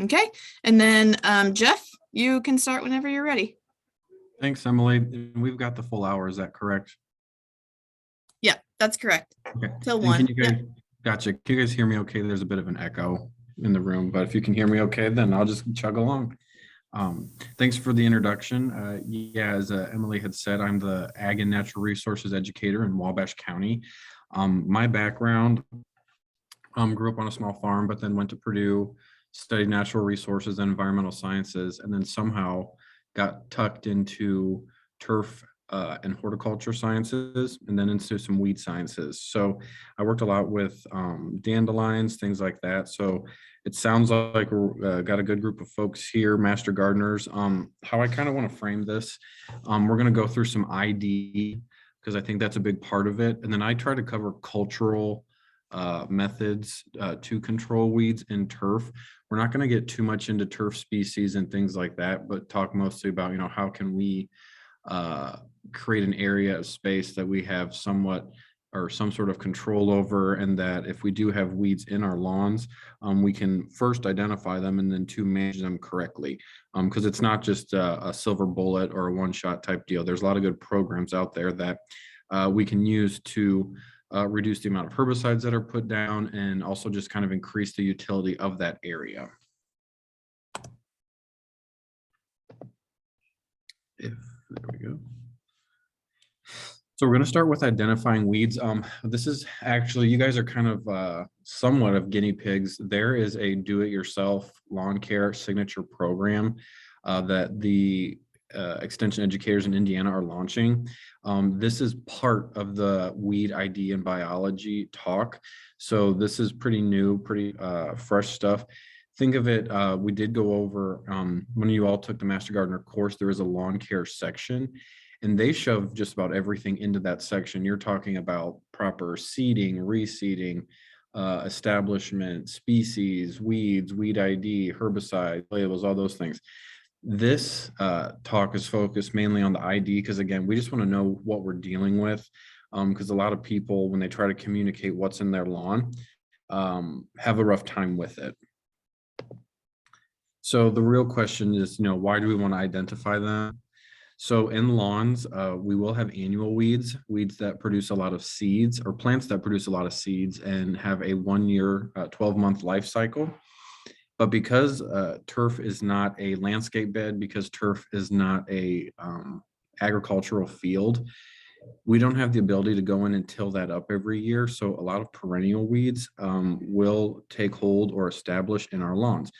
Okay, and then Geoff, you can start whenever you're ready. Thanks, Emily. We've got the full hour. Is that correct? Yeah, that's correct. Okay. Till And can 1. you guys, Gotcha. Can you guys hear me okay? There's a bit of an echo in the room, but if you can hear me okay, then I'll just chug along. Thanks for the introduction. Yeah, as Emily had said, I'm the Ag and Natural Resources Educator in Wabash County. My background, grew up on a small farm, but then went to Purdue, studied natural resources and environmental sciences, and then somehow got tucked into turf and horticulture sciences, and then into some weed sciences. So I worked a lot with dandelions, things like that. So it sounds like we're got a good group of folks here, master gardeners. How I kind of want to frame this, we're going to go through some ID because I think that's a big part of it. And then I try to cover cultural methods to control weeds in turf. We're not going to get too much into turf species and things like that, but talk mostly about, how can we create an area of space that we have somewhat or some sort of control over, and that if we do have weeds in our lawns, we can first identify them and then to manage them correctly. Because it's not just a silver bullet or a one-shot type deal. There's a lot of good programs out there that we can use to reduce the amount of herbicides that are put down and also just kind of increase the utility of that area. There we go. So we're going to start with identifying weeds. This is actually, you guys are kind of somewhat of guinea pigs. There is a do-it-yourself lawn care signature program that the extension educators in Indiana are launching. This is part of the weed ID and biology talk. So this is pretty new, pretty fresh stuff. Think of it, we did go over, when you all took the Master Gardener course, there is a lawn care section, and they shove just about everything into that section. You're talking about proper seeding, reseeding, establishment, species, weeds, weed ID, herbicide, labels, all those things. This talk is focused mainly on the ID because, again, we just want to know what we're dealing with, because a lot of people, when they try to communicate what's in their lawn, have a rough time with it. So the real question is, why do we want to identify them? So in lawns, we will have annual weeds, weeds that produce a lot of seeds, or plants that produce a lot of seeds and have a 1 year, 12-month life cycle. But because turf is not a landscape bed, because turf is not a agricultural field, we don't have the ability to go in and till that up every year. So a lot of perennial weeds will take hold or establish in our lawns.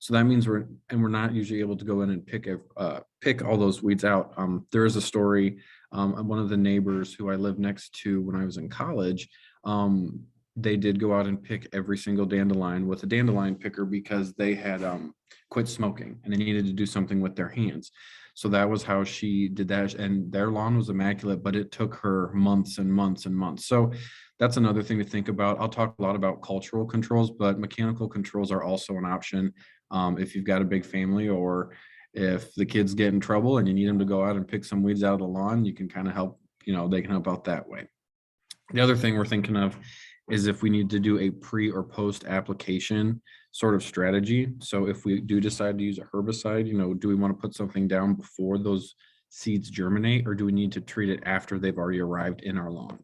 So that means we're not usually able to go in and pick all those weeds out. There is a story, one of the neighbors who I lived next to when I was in college, they did go out and pick every single dandelion with a dandelion picker because they had quit smoking and they needed to do something with their hands. So that was how she did that. And their lawn was immaculate, but it took her months and months and months. So that's another thing to think about. I'll talk a lot about cultural controls, but mechanical controls are also an option. If you've got a big family, or if the kids get in trouble and you need them to go out and pick some weeds out of the lawn, you can kind of help, they can help out that way. The other thing we're thinking of is if we need to do a pre or post application sort of strategy. So if we do decide to use a herbicide, do we want to put something down before those seeds germinate, or do we need to treat it after they've already arrived in our lawn?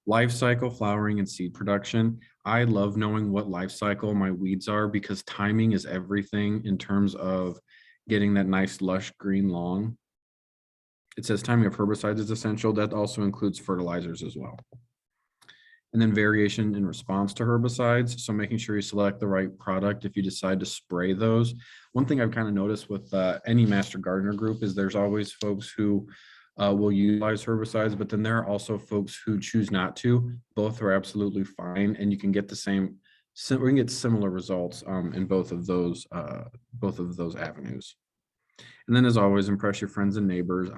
Life cycle, flowering, and seed production. I love knowing what life cycle my weeds are because timing is everything in terms of getting that nice lush green lawn. It says timing of herbicides is essential. That also includes fertilizers as well. And then variation in response to herbicides. So making sure you select the right product if you decide to spray those. One thing I've kind of noticed with any master gardener group is there's always folks who will utilize herbicides, but then there are also folks who choose not to. Both are absolutely fine, and you can get we can get similar results in both of those avenues. And then, as always, impress your friends and neighbors.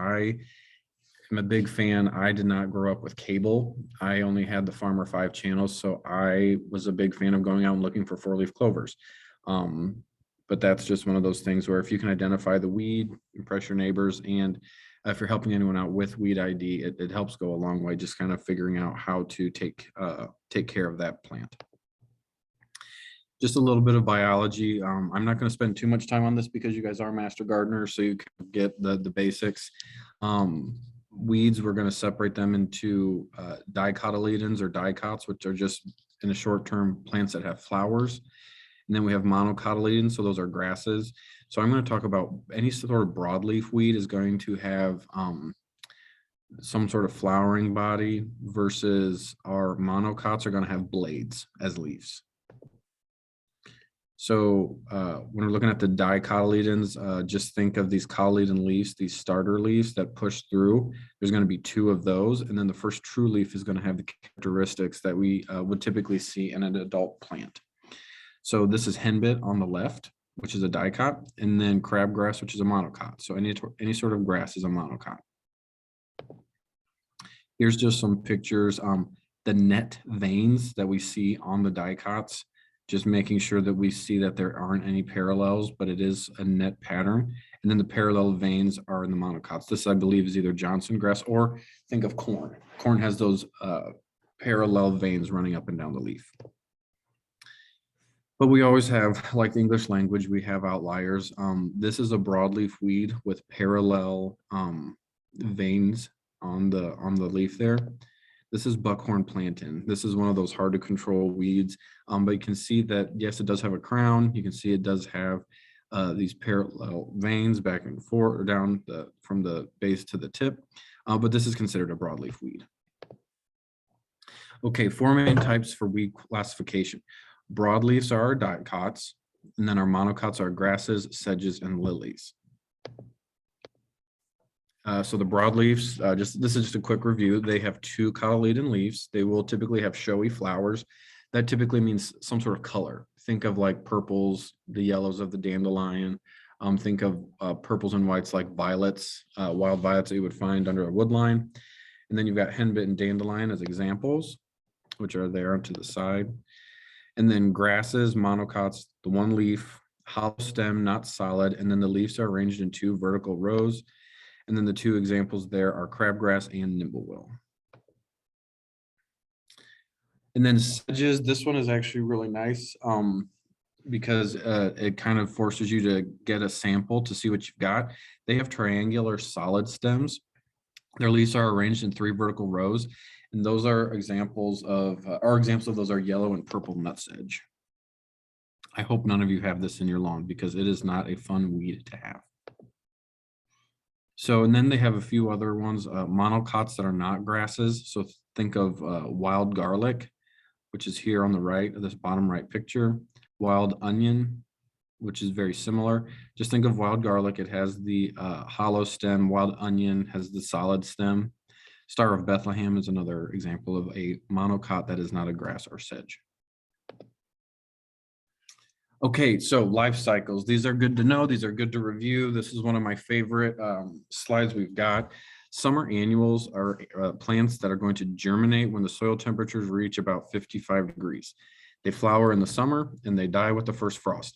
I'm a big fan. I did not grow up with cable. I only had the Farmer 5 channels, so I was a big fan of going out and looking for 4-leaf clovers. But that's just one of those things where if you can identify the weed, impress your neighbors, and if you're helping anyone out with weed ID, it helps go a long way, just kind of figuring out how to take care of that plant. Just a little bit of biology. I'm not going to spend too much time on this because you guys are master gardeners, so you can get the basics. Weeds, we're going to separate them into dicotyledons or dicots, which are just in a short term plants that have flowers. And then we have monocotyledons, so those are grasses. So I'm going to talk about any sort of broadleaf weed is going to have some sort of flowering body versus our monocots are going to have blades as leaves. So when we're looking at the dicotyledons, just think of these cotyledon leaves, these starter leaves that push through. There's going to be 2 of those. And then the first true leaf is going to have the characteristics that we would typically see in an adult plant. So this is henbit on the left, which is a dicot, and then crabgrass, which is a monocot. So any sort of grass is a monocot. Here's just some pictures. The net veins that we see on the dicots, just making sure that we see that there aren't any parallels, but it is a net pattern. And then the parallel veins are in the monocots. This, I believe, is either Johnson grass or think of corn. Corn has those parallel veins running up and down the leaf. But we always have, like the English language, we have outliers. This is a broadleaf weed with parallel veins on the leaf there. This is buckhorn plantain. This is one of those hard to control weeds, but you can see that, yes, it does have a crown. You can see it does have these parallel veins back and forth or down from the base to the tip, but this is considered a broadleaf weed. Okay, 4 main types for weed classification. Broadleaves are our dicots, and then our monocots are grasses, sedges, and lilies. So the broadleaves, this is just a quick review. They have 2 cotyledon leaves. They will typically have showy flowers. That typically means some sort of color. Think of like purples, the yellows of the dandelion. Think of purples and whites like violets, wild violets that you would find under a wood line. And then you've got henbit and dandelion as examples, which are there to the side. And then grasses, monocots, the 1 leaf, hollow stem, not solid. And then the leaves are arranged in 2 vertical rows. And then the 2 examples there are crabgrass and nimblewill. And then sedges, this one is actually really nice because it kind of forces you to get a sample to see what you've got. They have triangular solid stems. Their leaves are arranged in 3 vertical rows. And those are examples of, those are yellow and purple nutsedge. I hope none of you have this in your lawn because it is not a fun weed to have. So, and then they have a few other ones, monocots that are not grasses. So think of wild garlic, which is here on the right of this bottom right picture. Wild onion, which is very similar. Just think of wild garlic. It has the hollow stem. Wild onion has the solid stem. Star of Bethlehem is another example of a monocot that is not a grass or sedge. Okay, so life cycles. These are good to know. These are good to review. This is one of my favorite slides we've got. Summer annuals are plants that are going to germinate when the soil temperatures reach about 55 degrees. They flower in the summer and they die with the first frost.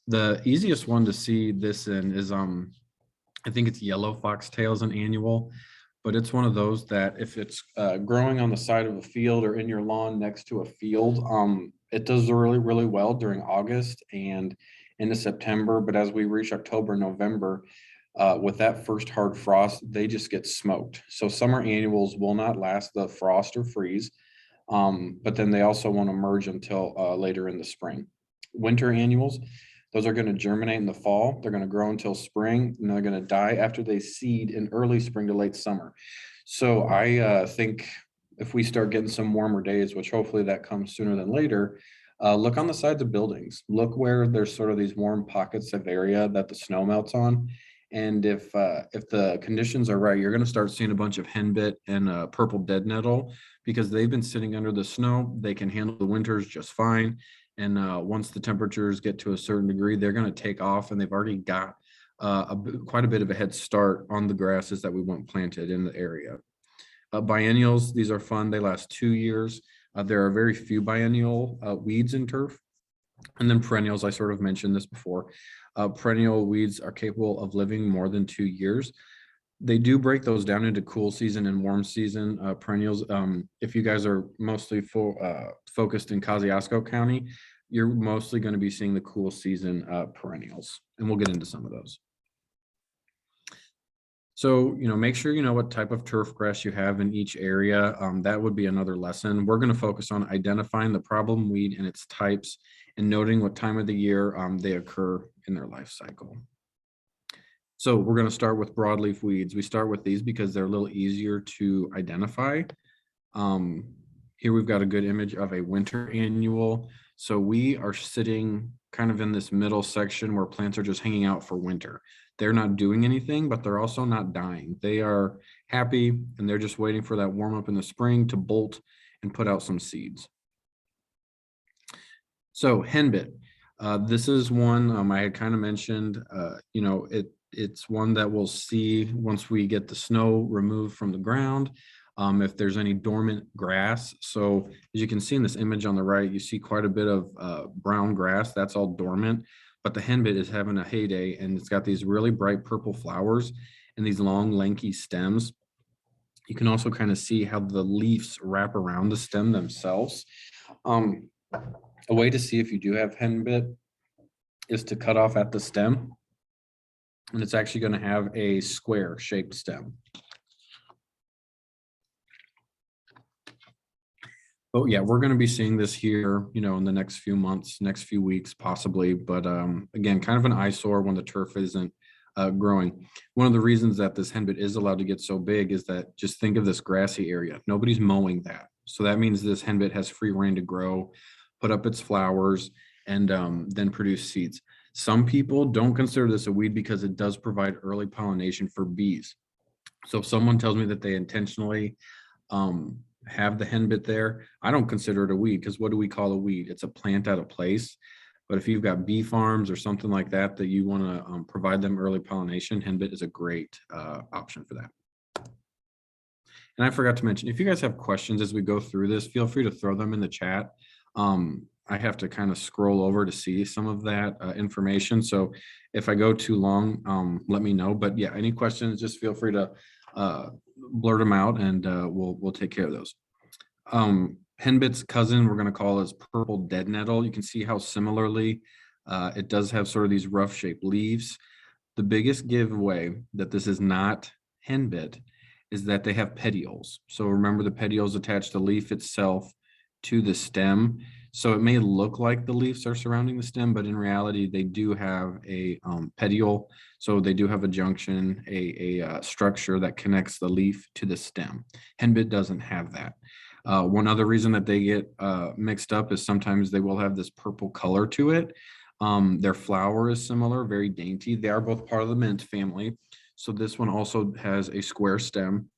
The easiest one to see this in is, I think it's yellow foxtail is an annual, but it's one of those that if it's growing on the side of a field or in your lawn next to a field, it does really, really well during August and into September. But as we reach October, November, with that first hard frost, they just get smoked. So summer annuals will not last the frost or freeze, but then they also won't emerge until later in the spring. Winter annuals, those are going to germinate in the fall. They're going to grow until spring, and they're going to die after they seed in early spring to late summer. So I think if we start getting some warmer days, which hopefully that comes sooner than later, look on the sides of buildings. Look where there's sort of these warm pockets of area that the snow melts on. And if the conditions are right, you're going to start seeing a bunch of henbit and purple dead nettle because they've been sitting under the snow. They can handle the winters just fine. And once the temperatures get to a certain degree, they're going to take off, and they've already got quite a bit of a head start on the grasses that we want planted in the area. Biennials, these are fun. They last 2 years. There are very few biennial weeds in turf. And then perennials, I sort of mentioned this before. Perennial weeds are capable of living more than 2 years. They do break those down into cool season and warm season perennials. If you guys are mostly focused in Kosciusko County, you're mostly going to be seeing the cool season perennials, and we'll get into some of those. So, make sure you know what type of turf grass you have in each area. That would be another lesson. We're going to focus on identifying the problem weed and its types and noting what time of the year they occur in their life cycle. So we're going to start with broadleaf weeds. We start with these because they're a little easier to identify. Here we've got a good image of a winter annual. So we are sitting kind of in this middle section where plants are just hanging out for winter. They're not doing anything, but they're also not dying. They are happy and they're just waiting for that warm up in the spring to bolt and put out some seeds. So henbit, this is one I had kind of mentioned, it's one that we'll see once we get the snow removed from the ground. If there's any dormant grass. So as you can see in this image on the right, you see quite a bit of brown grass. That's all dormant, but the henbit is having a heyday, and it's got these really bright purple flowers and these long lanky stems. You can also kind of see how the leaves wrap around the stem themselves. A way to see if you do have henbit is to cut off at the stem, and it's actually going to have a square shaped stem. But yeah, we're going to be seeing this here, in the next few months, next few weeks, possibly. But again, kind of an eyesore when the turf isn't growing. One of the reasons that this henbit is allowed to get so big is that just think of this grassy area. Nobody's mowing that. So that means this henbit has free reign to grow, put up its flowers, and then produce seeds. Some people don't consider this a weed because it does provide early pollination for bees. So if someone tells me that they intentionally have the henbit there, I don't consider it a weed, because what do we call a weed? It's a plant out of place. But if you've got bee farms or something like that you want to provide them early pollination, henbit is a great option for that. And I forgot to mention, if you guys have questions as we go through this, feel free to throw them in the chat. I have to kind of scroll over to see some of that information. So if I go too long, let me know. But yeah, any questions, just feel free to blurt them out, and we'll take care of those. Henbit's cousin, we're going to call as purple dead nettle. You can see how similarly it does have sort of these rough shaped leaves. The biggest giveaway that this is not henbit is that they have petioles. So remember, the petioles attach the leaf itself to the stem. So it may look like the leaves are surrounding the stem, but in reality, they do have a petiole. So they do have a junction, a structure that connects the leaf to the stem. Henbit doesn't have that. One other reason that they get mixed up is sometimes they will have this purple color to it. Their flower is similar, very dainty. They are both part of the mint family. So this one also has a square stem.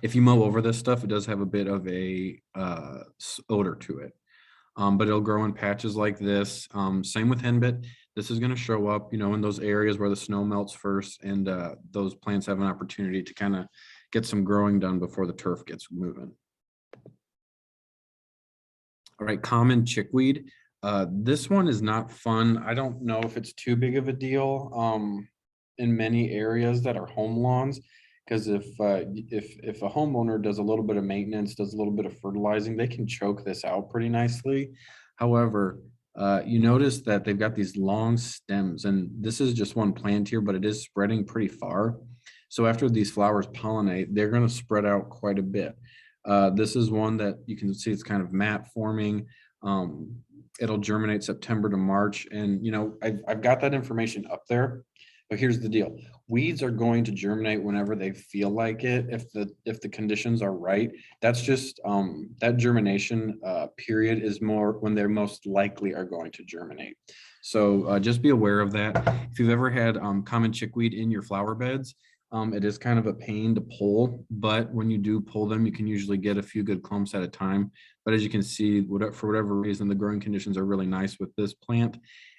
If you mow over this stuff, it does have a bit of a odor to it. But it'll grow in patches like this. Same with henbit. This is going to show up, in those areas where the snow melts first, and those plants have an opportunity to kind of get some growing done before the turf gets moving. All right, common chickweed. This one is not fun. I don't know if it's too big of a deal in many areas that are home lawns, because if a homeowner does a little bit of maintenance, does a little bit of fertilizing, they can choke this out pretty nicely. However, you notice that they've got these long stems, and this is just one plant here, but it is spreading pretty far. So after these flowers pollinate, they're going to spread out quite a bit. This is one that you can see it's kind of mat forming. It'll germinate September to March. And, I've got that information up there, but here's the deal. Weeds are going to germinate whenever they feel like it. If the conditions are right, that's just that germination period is more when they're most likely are going to germinate. So just be aware of that. If you've ever had common chickweed in your flower beds, it is kind of a pain to pull, but when you do pull them, you can usually get a few good clumps at a time. But as you can see, for whatever reason, the growing conditions are really nice with this plant,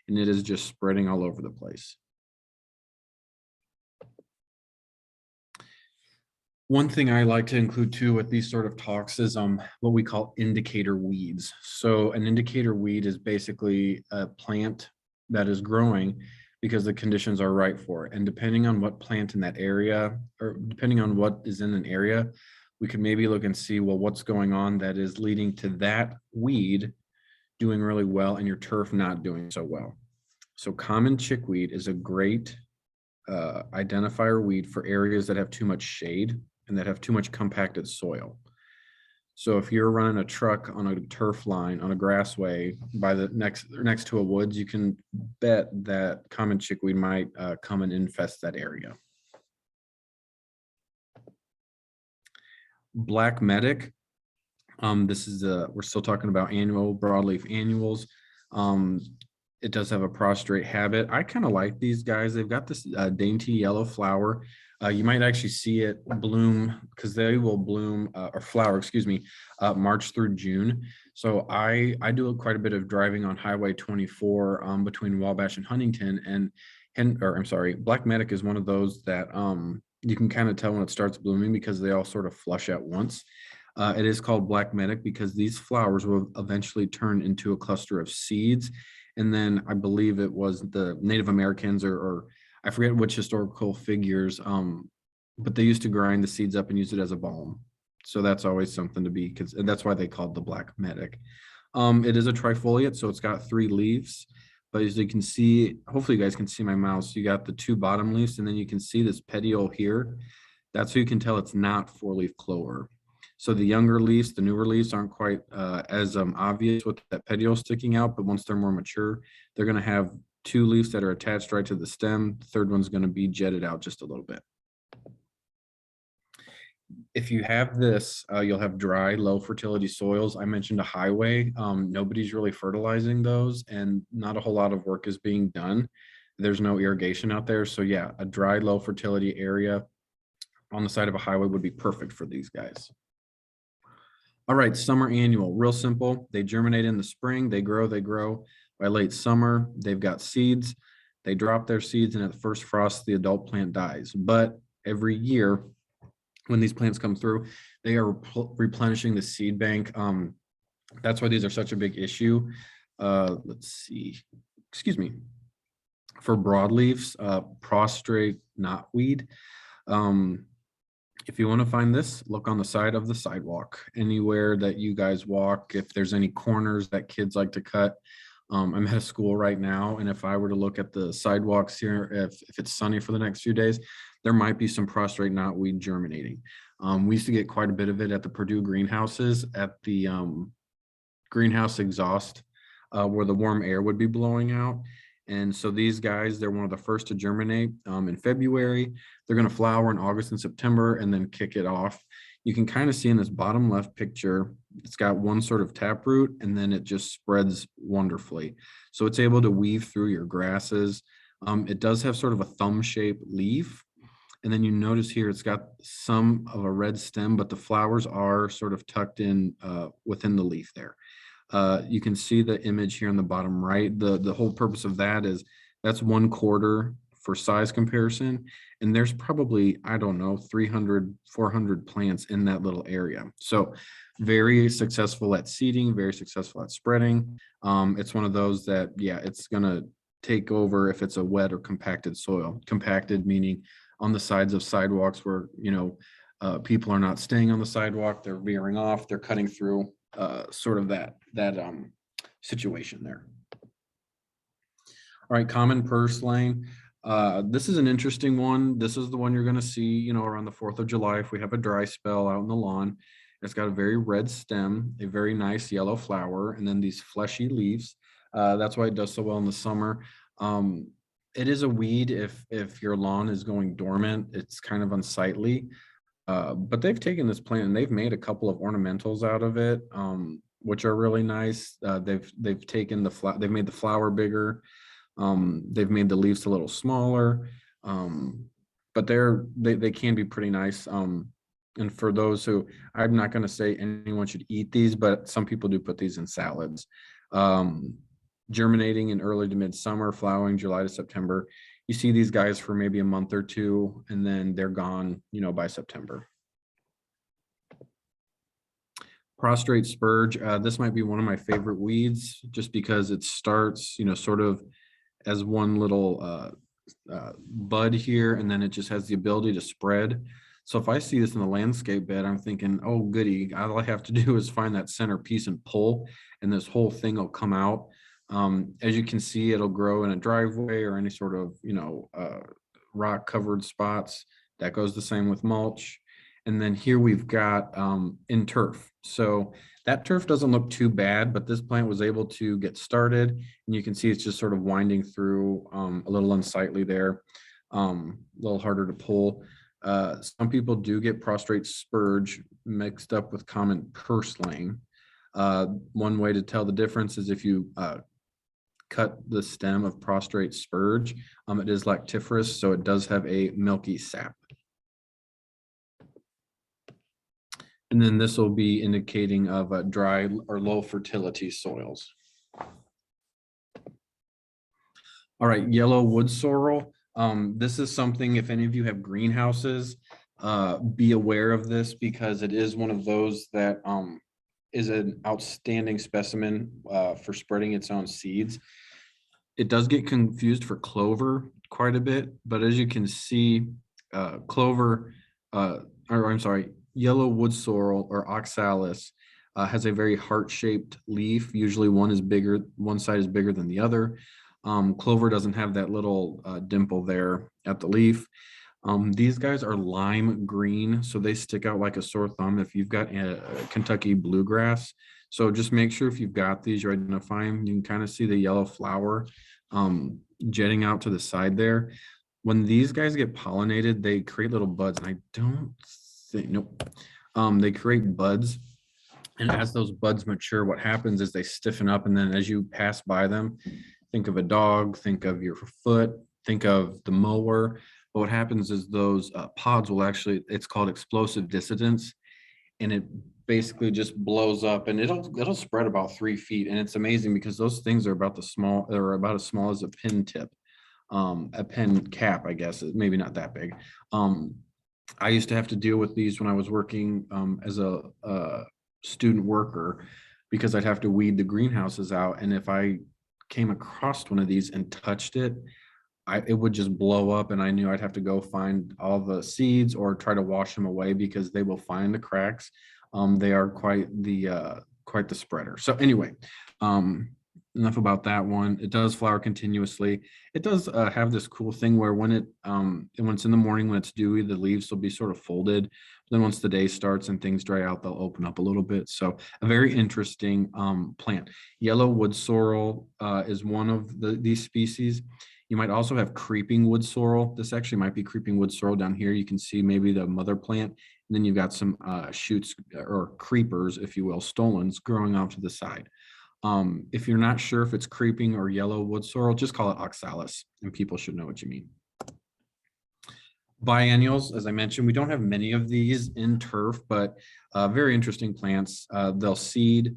and it is just spreading all over the place. One thing I like to include too with these sort of talks is what we call indicator weeds. So an indicator weed is basically a plant that is growing because the conditions are right for it. And depending on what plant in that area, or depending on what is in an area, we could maybe look and see, well, what's going on that is leading to that weed doing really well and your turf not doing so well. So common chickweed is a great identifier weed for areas that have too much shade and that have too much compacted soil. So if you're running a truck on a turf line on a grassway by the next to a woods, you can bet that common chickweed might come and infest that area. Black medic. This is we're still talking about annual broadleaf annuals. It does have a prostrate habit. I kind of like these guys. They've got this dainty yellow flower. You might actually see it bloom because they will bloom or flower, excuse me, March through June. So I do quite a bit of driving on Highway 24 between Wabash and Huntington, or I'm sorry, Black Medic is one of those that you can kind of tell when it starts blooming because they all sort of flush at once. It is called Black Medic because these flowers will eventually turn into a cluster of seeds. And then I believe it was the Native Americans or I forget which historical figures, but they used to grind the seeds up and use it as a balm. So that's always something to be, because that's why they called the Black Medic. It is a trifoliate, so it's got 3 leaves. But as you can see, hopefully you guys can see my mouse. You got the 2 bottom leaves, and then you can see this petiole here. That's how you can tell it's not 4-leaf clover. So the younger leaves, the newer leaves aren't quite as obvious with that petiole sticking out, but once they're more mature, they're going to have 2 leaves that are attached right to the stem. The third one's going to be jetted out just a little bit. If you have this, you'll have dry, low fertility soils. I mentioned a highway. Nobody's really fertilizing those, and not a whole lot of work is being done. There's no irrigation out there. So yeah, a dry, low fertility area on the side of a highway would be perfect for these guys. All right, summer annual, real simple. They germinate in the spring, they grow. By late summer, they've got seeds. They drop their seeds, and at the first frost, the adult plant dies. But every year, when these plants come through, they are replenishing the seed bank. That's why these are such a big issue. Let's see, excuse me. For broadleafs, prostrate knotweed. If you want to find this, look on the side of the sidewalk, anywhere that you guys walk. If there's any corners that kids like to cut, I'm at a school right now, and if I were to look at the sidewalks here, if it's sunny for the next few days, there might be some prostrate knotweed germinating. We used to get quite a bit of it at the Purdue greenhouses, at the greenhouse exhaust, where the warm air would be blowing out. And so these guys, they're one of the first to germinate in February. They're going to flower in August and September and then kick it off. You can kind of see in this bottom left picture, it's got one sort of taproot and then it just spreads wonderfully. So it's able to weave through your grasses. It does have sort of a thumb-shaped leaf. And then you notice here, it's got some of a red stem, but the flowers are sort of tucked in within the leaf there. You can see the image here on the bottom right. The whole purpose of that is that's 1/4 for size comparison. And there's probably, I don't know, 300, 400 plants in that little area. So very successful at seeding, very successful at spreading. It's one of those that, yeah, it's going to take over if it's a wet or compacted soil. Compacted meaning on the sides of sidewalks where, people are not staying on the sidewalk, they're veering off, they're cutting through, sort of that situation there. All right, common purslane. This is an interesting one. This is the one you're going to see, around the 4th of July if we have a dry spell out in the lawn. It's got a very red stem, a very nice yellow flower, and then these fleshy leaves. That's why it does so well in the summer. It is a weed if your lawn is going dormant. It's kind of unsightly. But they've taken this plant and they've made a couple of ornamentals out of it, which are really nice. They've taken they've made the flower bigger. They've made the leaves a little smaller, but they can be pretty nice. And for those who, I'm not going to say anyone should eat these, but some people do put these in salads. Germinating in early to midsummer, flowering July to September. You see these guys for maybe a month or two, and then they're gone, by September. Prostrate spurge. This might be one of my favorite weeds just because it starts, sort of as one little bud here, and then it just has the ability to spread. So if I see this in the landscape bed, I'm thinking, oh, goody, all I have to do is find that center piece and pull, and this whole thing will come out. As you can see, it'll grow in a driveway or any sort of, rock covered spots. That goes the same with mulch. And then here we've got in turf. So that turf doesn't look too bad, but this plant was able to get started. And you can see it's just sort of winding through a little unsightly there, a little harder to pull. Some people do get prostrate spurge mixed up with common purslane. One way to tell the difference is if you cut the stem of prostrate spurge, it is lactiferous, so it does have a milky sap. And then this will be indicating of dry or low fertility soils. All right, yellow wood sorrel. This is something, if any of you have greenhouses, be aware of this because it is one of those that is an outstanding specimen for spreading its own seeds. It does get confused for clover quite a bit, but as you can see, yellow wood sorrel or oxalis has a very heart-shaped leaf. Usually one side is bigger than the other. Clover doesn't have that little dimple there at the leaf. These guys are lime green, so they stick out like a sore thumb if you've got a Kentucky bluegrass. So just make sure if you've got these, you identify them. You can kind of see the yellow flower jetting out to the side there. When these guys get pollinated, they create little buds, and I don't think, nope. They create buds, and as those buds mature, what happens is they stiffen up, and then as you pass by them, think of a dog, think of your foot, think of the mower. But what happens is those pods will actually, it's called explosive dissidence, and it basically just blows up, and it'll spread about 3 feet. And it's amazing because those things are about as small as a pin tip, a pen cap, I guess, maybe not that big. I used to have to deal with these when I was working as a student worker because I'd have to weed the greenhouses out. And if I came across one of these and touched it, it would just blow up, and I knew I'd have to go find all the seeds or try to wash them away because they will find the cracks. They are quite the spreader. So anyway, enough about that one. It does flower continuously. It does have this cool thing where when it's in the morning, when it's dewy, the leaves will be sort of folded. Then once the day starts and things dry out, they'll open up a little bit. So a very interesting plant. Yellow wood sorrel is one of these species. You might also have creeping wood sorrel. This actually might be creeping wood sorrel down here. You can see maybe the mother plant, and then you've got some shoots or creepers, if you will, stolons growing off to the side. If you're not sure if it's creeping or yellow wood sorrel, just call it oxalis, and people should know what you mean. Biennials, as I mentioned, we don't have many of these in turf, but very interesting plants. They'll seed.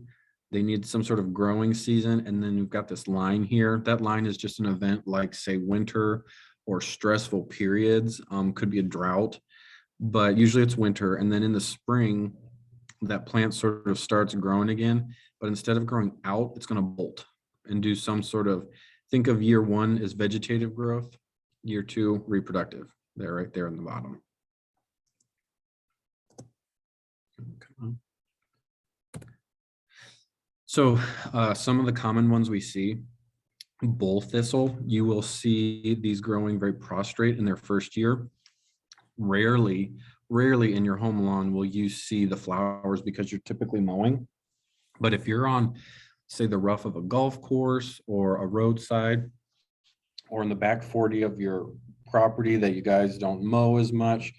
They need some sort of growing season. And then we've got this line here. That line is just an event like, say, winter or stressful periods. Could be a drought, but usually it's winter. And then in the spring, that plant sort of starts growing again. But instead of growing out, it's going to bolt and do some sort of, think of year one as vegetative growth, year two, reproductive. They're right there in the bottom. Come on. So some of the common ones we see, bull thistle, you will see these growing very prostrate in their first year. Rarely in your home lawn will you see the flowers because you're typically mowing. But if you're on, say, the rough of a golf course or a roadside or in the back 40 of your property that you guys don't mow as much,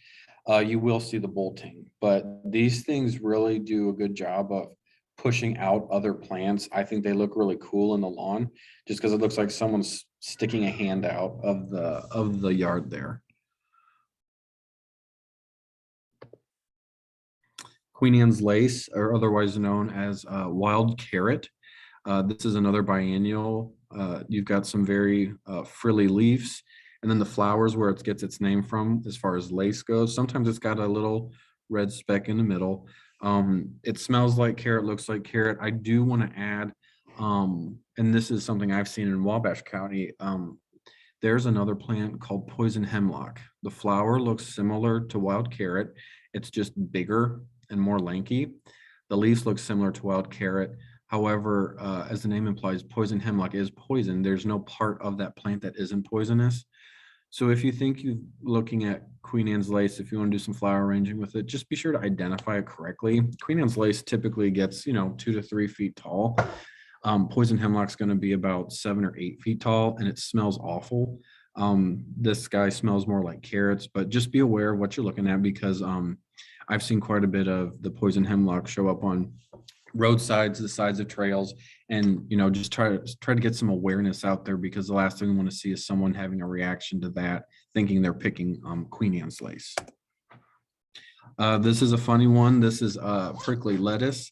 you will see the bolting. But these things really do a good job of pushing out other plants. I think they look really cool in the lawn just because it looks like someone's sticking a hand out of the yard there. Queen Anne's lace, or otherwise known as wild carrot. This is another biennial. You've got some very frilly leaves, and then the flowers where it gets its name from as far as lace goes. Sometimes it's got a little red speck in the middle. It smells like carrot, looks like carrot. I do want to add, and this is something I've seen in Wabash County, There's another plant called poison hemlock. The flower looks similar to wild carrot. It's just bigger and more lanky. The leaves look similar to wild carrot. However, as the name implies, poison hemlock is poison. There's no part of that plant that isn't poisonous. So if you think you're looking at Queen Anne's lace, if you want to do some flower arranging with it, just be sure to identify it correctly. Queen Anne's lace typically gets, 2 to 3 feet tall. Poison hemlock's going to be about 7 or 8 feet tall, and it smells awful. This guy smells more like carrots, but just be aware of what you're looking at, because I've seen quite a bit of the poison hemlock show up on roadsides, the sides of trails, and just try to get some awareness out there, because the last thing we want to see is someone having a reaction to that, thinking they're picking Queen Anne's lace. This is a funny one. This is prickly lettuce.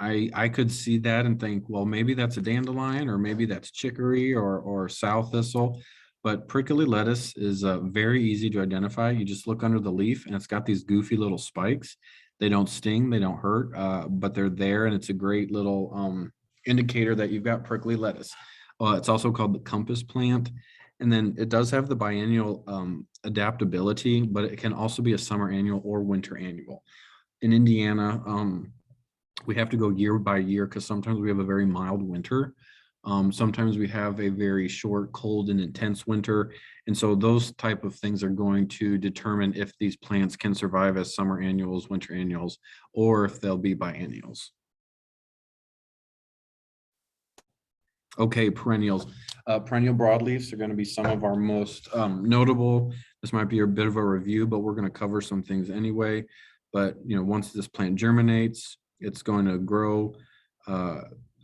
I could see that and think, well, maybe that's a dandelion, or maybe that's chicory or sow thistle. But prickly lettuce is very easy to identify. You just look under the leaf, and it's got these goofy little spikes. They don't sting, they don't hurt, but they're there, and it's a great little indicator that you've got prickly lettuce. It's also called the compass plant. And then it does have the biennial adaptability, but it can also be a summer annual or winter annual. In Indiana, we have to go year by year, because sometimes we have a very mild winter. Sometimes we have a very short, cold, and intense winter. And so those type of things are going to determine if these plants can survive as summer annuals, winter annuals, or if they'll be biennials. Okay, perennials. Perennial broadleafs are going to be some of our most notable. This might be a bit of a review, but we're going to cover some things anyway. But once this plant germinates, it's going to grow.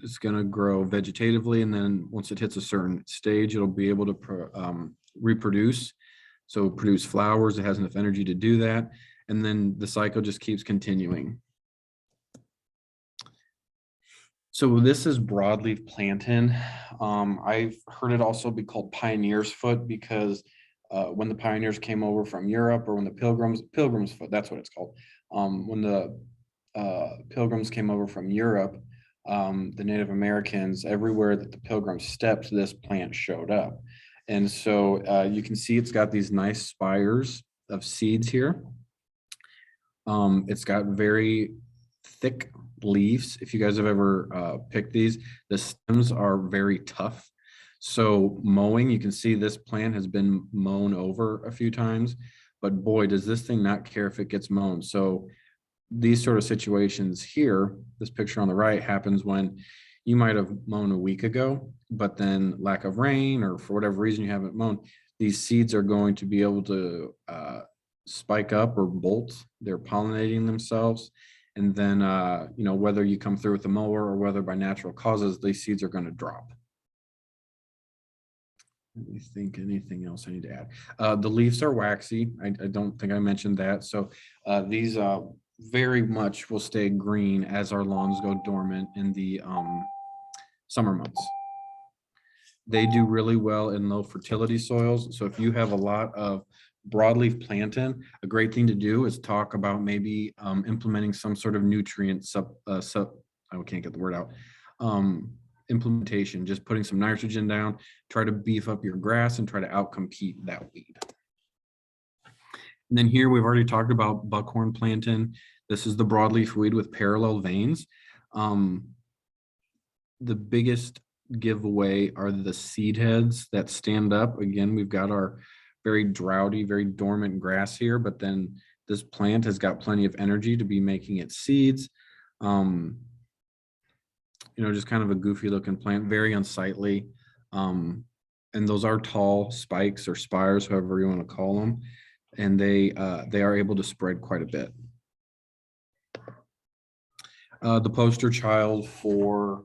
It's going to grow vegetatively, and then once it hits a certain stage, it'll be able to reproduce. So produce flowers. It has enough energy to do that, and then the cycle just keeps continuing. So this is broadleaf plantain. I've heard it also be called pioneer's foot, because when the pioneers came over from Europe, or when the pilgrim's foot, that's what it's called. When the pilgrims came over from Europe, the Native Americans, everywhere that the pilgrims stepped, this plant showed up. And so you can see it's got these nice spires of seeds here. It's got very thick leaves. If you guys have ever picked these, the stems are very tough. So mowing, you can see this plant has been mown over a few times, but boy, does this thing not care if it gets mown. So these sort of situations here, this picture on the right, happens when you might have mown a week ago, but then lack of rain, or for whatever reason you haven't mown, these seeds are going to be able to spike up or bolt. They're pollinating themselves. And then, whether you come through with the mower or whether by natural causes, these seeds are going to drop. Let me think, anything else I need to add? The leaves are waxy. I don't think I mentioned that. So these very much will stay green as our lawns go dormant in the summer months. They do really well in low fertility soils. So if you have a lot of broadleaf plantain, a great thing to do is talk about maybe implementing some sort of nutrient I can't get the word out, implementation, just putting some nitrogen down, try to beef up your grass and try to outcompete that weed. And then here we've already talked about buckhorn plantain. This is the broadleaf weed with parallel veins. The biggest giveaway are the seed heads that stand up. Again, we've got our very droughty, very dormant grass here, but then this plant has got plenty of energy to be making its seeds. Just kind of a goofy looking plant, very unsightly. And those are tall spikes or spires, however you want to call them. And they are able to spread quite a bit. The poster child for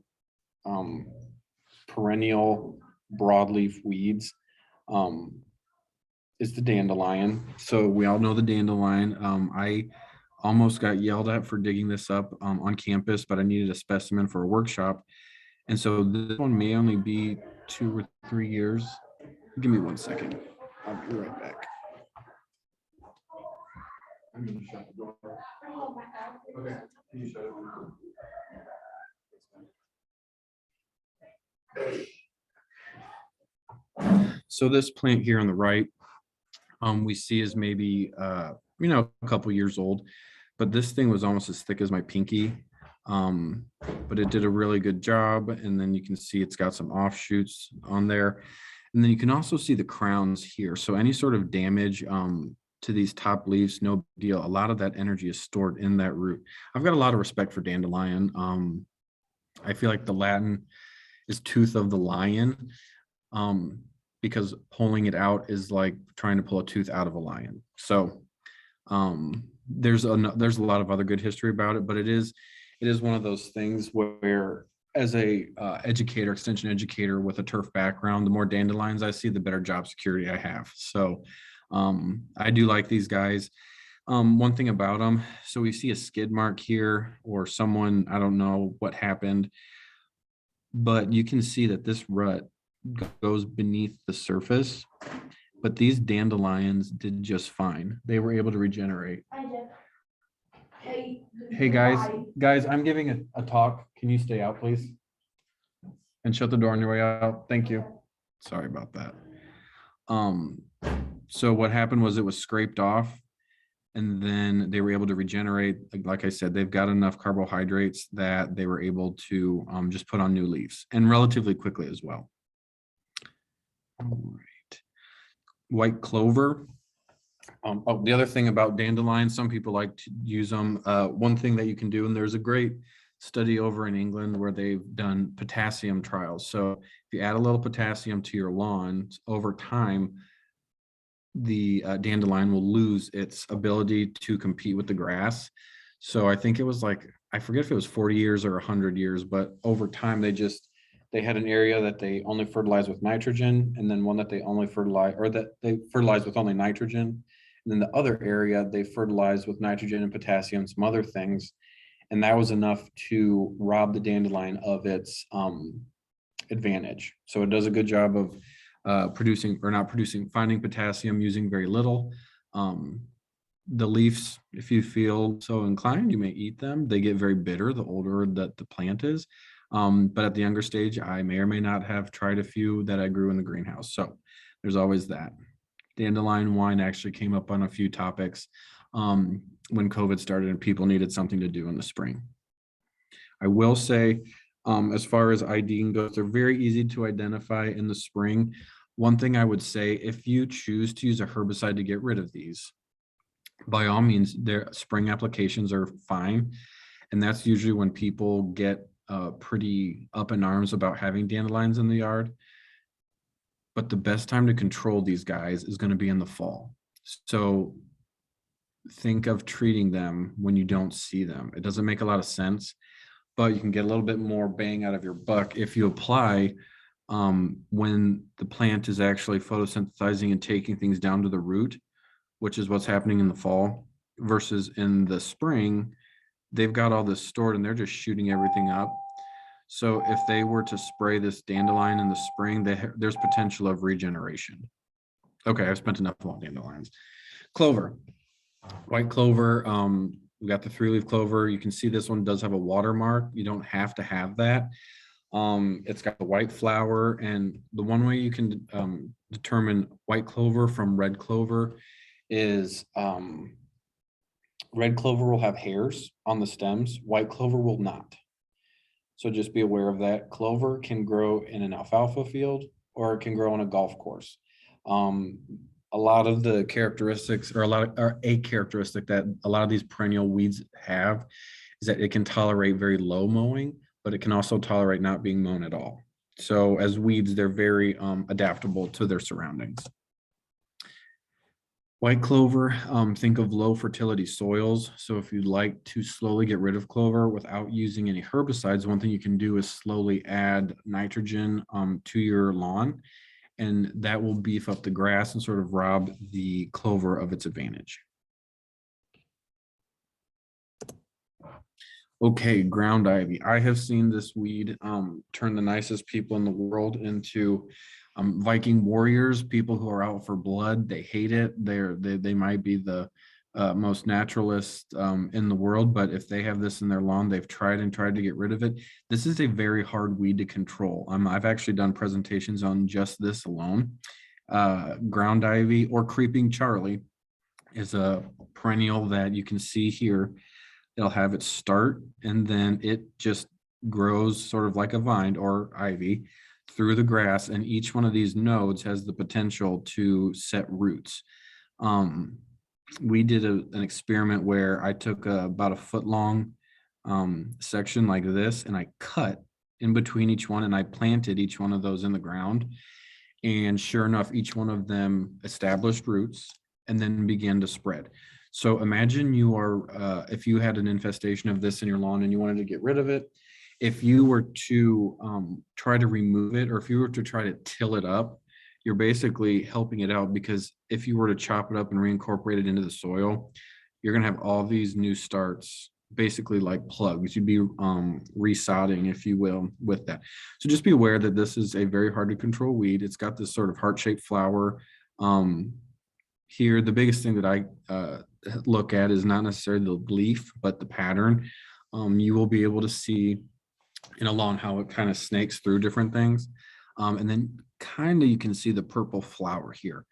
perennial broadleaf weeds is the dandelion. So we all know the dandelion. I almost got yelled at for digging this up on campus, but I needed a specimen for a workshop. And so this one may only be 2 or 3 years. Give me 1 second. I'll be right back. I'm going to shut the door. Okay, can you shut it? So this plant here on the right, we see is maybe, a couple years old, but this thing was almost as thick as my pinky. But it did a really good job. And then you can see it's got some offshoots on there. And then you can also see the crowns here. So any sort of damage to these top leaves, no big deal. A lot of that energy is stored in that root. I've got a lot of respect for dandelion. I feel like the Latin is tooth of the lion, because pulling it out is like trying to pull a tooth out of a lion. So there's a lot of other good history about it, but it is one of those things where, as a educator, extension educator with a turf background, the more dandelions I see, the better job security I have. So I do like these guys. One thing about them, so we see a skid mark here, or someone, I don't know what happened, but you can see that this rut goes beneath the surface, but these dandelions did just fine. They were able to regenerate. Hey guys, I'm giving a talk. Can you stay out, please? And shut the door on your way out. Thank you. Sorry about that. So what happened was it was scraped off, and then they were able to regenerate. Like I said, they've got enough carbohydrates that they were able to just put on new leaves, and relatively quickly as well. All right. White clover. The other thing about dandelions, some people like to use them. One thing that you can do, and there's a great study over in England where they've done potassium trials. So if you add a little potassium to your lawn, over time, the dandelion will lose its ability to compete with the grass. So I think it was like, I forget if it was 40 years or 100 years, but over time they had an area that they only fertilize with nitrogen, and then one that they only fertilize, or that they fertilize with only nitrogen. And then the other area they fertilize with nitrogen and potassium, some other things. And that was enough to rob the dandelion of its advantage. So it does a good job of finding potassium using very little. The leaves, if you feel so inclined, you may eat them. They get very bitter the older that the plant is. But at the younger stage, I may or may not have tried a few that I grew in the greenhouse. So there's always that. Dandelion wine actually came up on a few topics when COVID started and people needed something to do in the spring. I will say, as far as IDing goes, they're very easy to identify in the spring. One thing I would say, if you choose to use a herbicide to get rid of these, by all means, their spring applications are fine. And that's usually when people get pretty up in arms about having dandelions in the yard. But the best time to control these guys is going to be in the fall. So think of treating them when you don't see them. It doesn't make a lot of sense, but you can get a little bit more bang out of your buck if you apply when the plant is actually photosynthesizing and taking things down to the root, which is what's happening in the fall, versus in the spring, they've got all this stored and they're just shooting everything up. So if they were to spray this dandelion in the spring, there's potential of regeneration. Okay, I've spent enough on dandelions. Clover, white clover. We got the 3-leaf clover. You can see this one does have a watermark. You don't have to have that. It's got the white flower, and the one way you can determine white clover from red clover is red clover will have hairs on the stems. White clover will not. So just be aware of that. Clover can grow in an alfalfa field, or it can grow on a golf course. A lot of the characteristics, or a characteristic that a lot of these perennial weeds have, is that it can tolerate very low mowing, but it can also tolerate not being mown at all. So as weeds, they're very adaptable to their surroundings. White clover, think of low fertility soils. So if you'd like to slowly get rid of clover without using any herbicides, one thing you can do is slowly add nitrogen to your lawn, and that will beef up the grass and sort of rob the clover of its advantage. Okay, ground ivy. I have seen this weed turn the nicest people in the world into Viking warriors, people who are out for blood. They hate it. They might be the most naturalist in the world, but if they have this in their lawn, they've tried to get rid of it. This is a very hard weed to control. I've actually done presentations on just this alone, Ground ivy or creeping Charlie is a perennial that you can see here. It'll have its start and then it just grows sort of like a vine or ivy through the grass. And each one of these nodes has the potential to set roots. We did an experiment where I took about a foot long section like this and I cut in between each one and I planted each one of those in the ground. And sure enough, each one of them established roots and then began to spread. So imagine you are, if you had an infestation of this in your lawn and you wanted to get rid of it, if you were to try to remove it, or if you were to try to till it up, you're basically helping it out, because if you were to chop it up and reincorporate it into the soil, you're gonna have all these new starts, basically like plugs. You'd be resodding, if you will, with that. So just be aware that this is a very hard to control weed. It's got this sort of heart-shaped flower. Here, the biggest thing that I look at is not necessarily the leaf, but the pattern. You will be able to see in a lawn how it kind of snakes through different things. And then kind of you can see the purple flower here.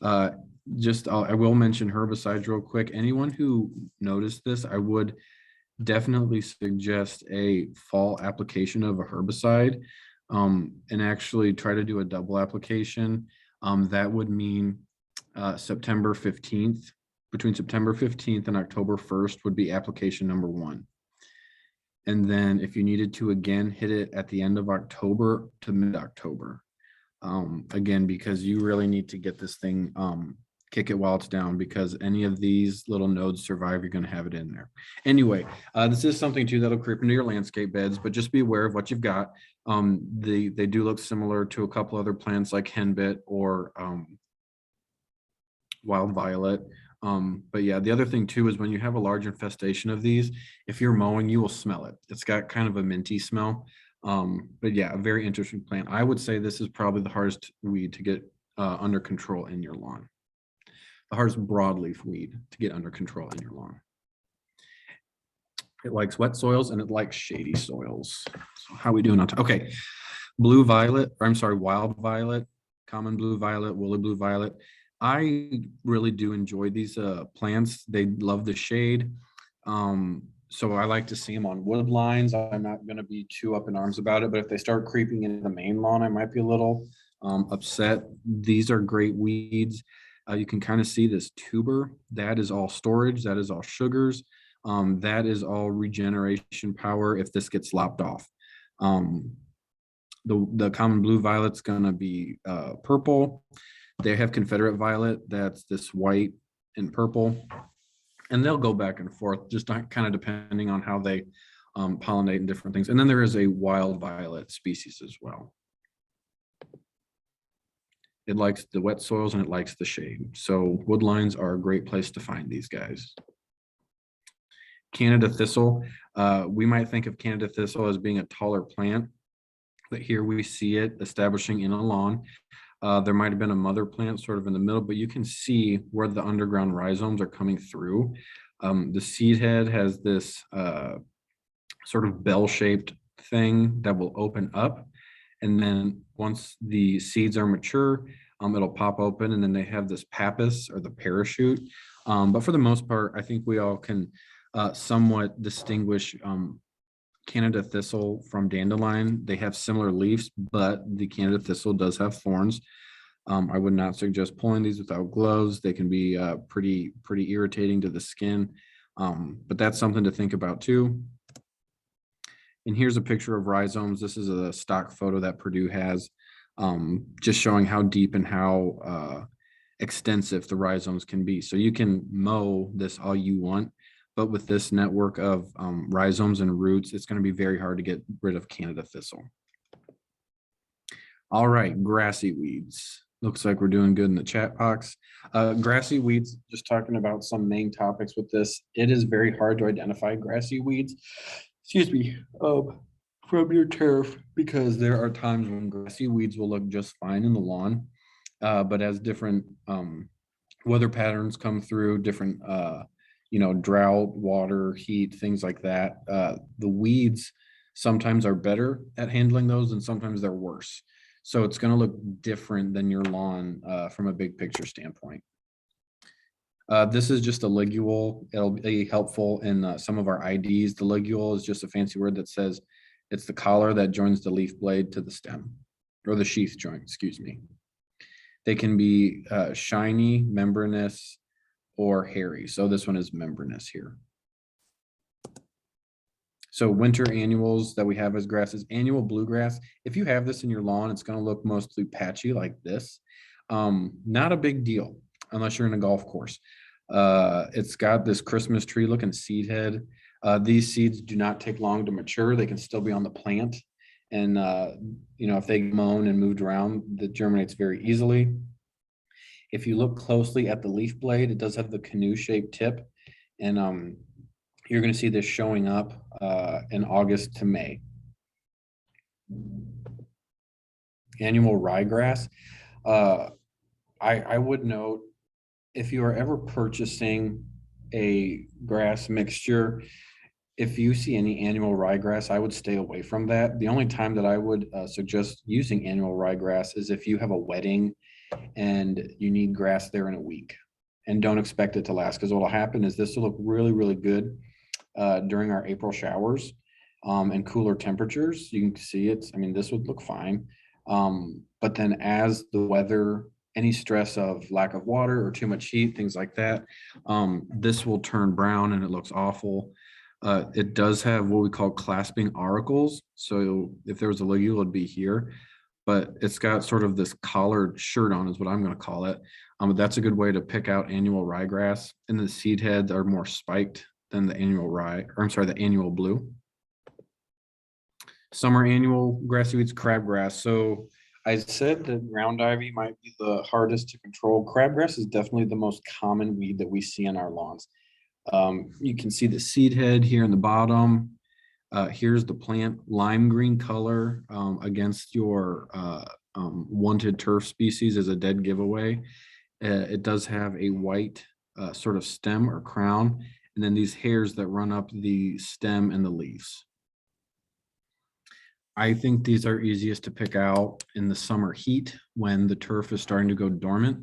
I will mention herbicides real quick. Anyone who noticed this, I would definitely suggest a fall application of a herbicide, and actually try to do a double application. That would mean September 15th, between September 15th and October 1st would be application number 1. And then if you needed to again hit it at the end of October to mid-October. Again, because you really need to get this thing, kick it while it's down, because any of these little nodes survive, you're going to have it in there. Anyway, this is something too that'll creep into your landscape beds, but just be aware of what you've got. They do look similar to a couple other plants like henbit or wild violet. But yeah, the other thing too is when you have a large infestation of these, if you're mowing, you will smell it. It's got kind of a minty smell. But yeah, a very interesting plant. I would say this is probably the hardest weed to get under control in your lawn. The hardest broadleaf weed to get under control in your lawn. It likes wet soils and it likes shady soils. So how are we doing on time? Okay, blue violet, or I'm sorry, wild violet, common blue violet, woolly blue violet. I really do enjoy these plants. They love the shade. So I like to see them on wood lines. I'm not going to be too up in arms about it, but if they start creeping into the main lawn, I might be a little upset. These are great weeds. You can kind of see this tuber. That is all storage. That is all sugars. That is all regeneration power if this gets lopped off. The common blue violet's going to be purple. They have Confederate violet. That's this white and purple. And they'll go back and forth, just kind of depending on how they pollinate and different things. And then there is a wild violet species as well. It likes the wet soils and it likes the shade. So wood lines are a great place to find these guys. Canada thistle. We might think of Canada thistle as being a taller plant, but here we see it establishing in a lawn. There might have been a mother plant sort of in the middle, but you can see where the underground rhizomes are coming through. The seed head has this sort of bell-shaped thing that will open up. And then once the seeds are mature, it'll pop open, and then they have this pappus or the parachute. But for the most part, I think we all can somewhat distinguish Canada thistle from dandelion. They have similar leaves, but the Canada thistle does have thorns. I would not suggest pulling these without gloves. They can be pretty irritating to the skin, but that's something to think about too. And here's a picture of rhizomes. This is a stock photo that Purdue has, just showing how deep and how extensive the rhizomes can be. So you can mow this all you want, but with this network of rhizomes and roots, it's going to be very hard to get rid of Canada thistle. All right, grassy weeds. Looks like we're doing good in the chat box. Grassy weeds, just talking about some main topics with this. It is very hard to identify grassy weeds, excuse me, from your turf, because there are times when grassy weeds will look just fine in the lawn. But as different weather patterns come through, different drought, water, heat, things like that, the weeds sometimes are better at handling those and sometimes they're worse. So it's going to look different than your lawn from a big picture standpoint. This is just a ligule. It'll be helpful in some of our IDs. The ligule is just a fancy word that says it's the collar that joins the leaf blade to the stem, or the sheath joint, excuse me. They can be shiny, membranous, or hairy. So this one is membranous here. So winter annuals that we have as grasses, annual bluegrass. If you have this in your lawn, it's going to look mostly patchy like this. Not a big deal unless you're in a golf course. It's got this Christmas tree looking seed head. These seeds do not take long to mature. They can still be on the plant. And, if they get mown and moved around, that germinates very easily. If you look closely at the leaf blade, it does have the canoe-shaped tip. And you're going to see this showing up in August to May. Annual ryegrass. I would note, if you are ever purchasing a grass mixture, if you see any annual ryegrass, I would stay away from that. The only time that I would suggest using annual ryegrass is if you have a wedding and you need grass there in a week, and don't expect it to last, because what will happen is this will look really, really good during our April showers and cooler temperatures. You can see it's, this would look fine. But then as the weather, any stress of lack of water or too much heat, things like that, this will turn brown and it looks awful. It does have what we call clasping auricles. So if there was a ligule, it'd be here, but it's got sort of this collared shirt on is what I'm going to call it. That's a good way to pick out annual ryegrass, and the seed heads are more spiked than the annual the annual blue. Summer annual grassy weeds, crabgrass. So I said that ground ivy might be the hardest to control. Crabgrass is definitely the most common weed that we see on our lawns. You can see the seed head here in the bottom. Here's the plant, lime green color against your wanted turf species as a dead giveaway. It does have a white sort of stem or crown, and then these hairs that run up the stem and the leaves. I think these are easiest to pick out in the summer heat when the turf is starting to go dormant